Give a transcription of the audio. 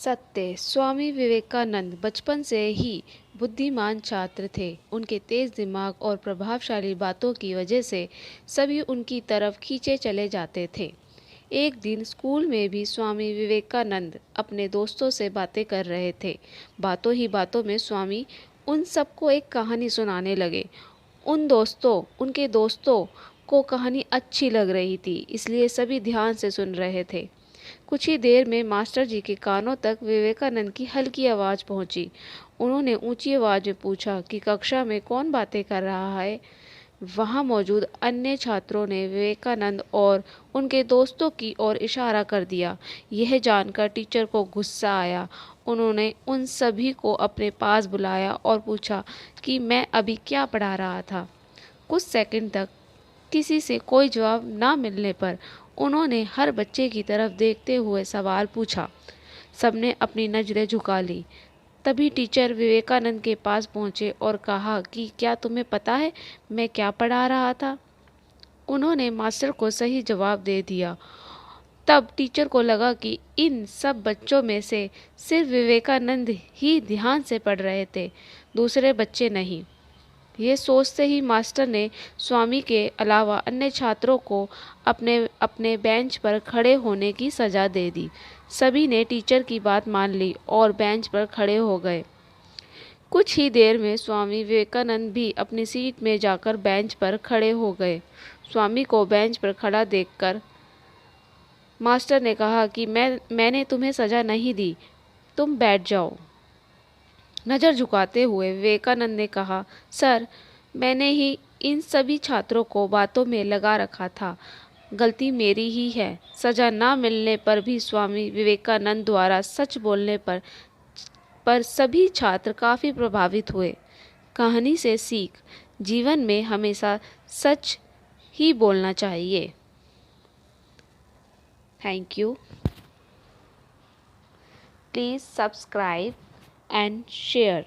सत्य। स्वामी विवेकानंद बचपन से ही बुद्धिमान छात्र थे। उनके तेज दिमाग और प्रभावशाली बातों की वजह से सभी उनकी तरफ खींचे चले जाते थे। एक दिन स्कूल में भी स्वामी विवेकानंद अपने दोस्तों से बातें कर रहे थे। बातों ही बातों में स्वामी उन सबको एक कहानी सुनाने लगे। उनके दोस्तों को कहानी अच्छी लग रही थी, इसलिए सभी ध्यान से सुन रहे थे। कुछ ही देर में मास्टर जी के कानों तक विवेकानंद की हल्की आवाज़ पहुंची। उन्होंने ऊंची आवाज़ में पूछा कि कक्षा में कौन बातें कर रहा है। वहां मौजूद अन्य छात्रों ने विवेकानंद और उनके दोस्तों की ओर इशारा कर दिया। यह जानकर टीचर को गुस्सा आया। उन्होंने उन सभी को अपने पास बुलाया और पूछा कि मैं अभी क्या पढ़ा रहा था। कुछ सेकंड तक किसी से कोई जवाब ना मिलने पर उन्होंने हर बच्चे की तरफ देखते हुए सवाल पूछा। सबने अपनी नज़रें झुका ली। तभी टीचर विवेकानंद के पास पहुंचे और कहा कि क्या तुम्हें पता है मैं क्या पढ़ा रहा था। उन्होंने मास्टर को सही जवाब दे दिया। तब टीचर को लगा कि इन सब बच्चों में से सिर्फ विवेकानंद ही ध्यान से पढ़ रहे थे, दूसरे बच्चे नहीं। ये सोचते ही मास्टर ने स्वामी के अलावा अन्य छात्रों को अपने अपने बेंच पर खड़े होने की सज़ा दे दी। सभी ने टीचर की बात मान ली और बेंच पर खड़े हो गए। कुछ ही देर में स्वामी विवेकानंद भी अपनी सीट में जाकर बेंच पर खड़े हो गए। स्वामी को बेंच पर खड़ा देखकर मास्टर ने कहा कि मैंने तुम्हें सज़ा नहीं दी, तुम बैठ जाओ। नज़र झुकाते हुए विवेकानंद ने कहा, सर, मैंने ही इन सभी छात्रों को बातों में लगा रखा था। गलती मेरी ही है। सज़ा ना मिलने पर भी स्वामी विवेकानंद द्वारा सच बोलने पर सभी छात्र काफ़ी प्रभावित हुए। कहानी से सीख, जीवन में हमेशा सच ही बोलना चाहिए। Thank you. Please subscribe and share.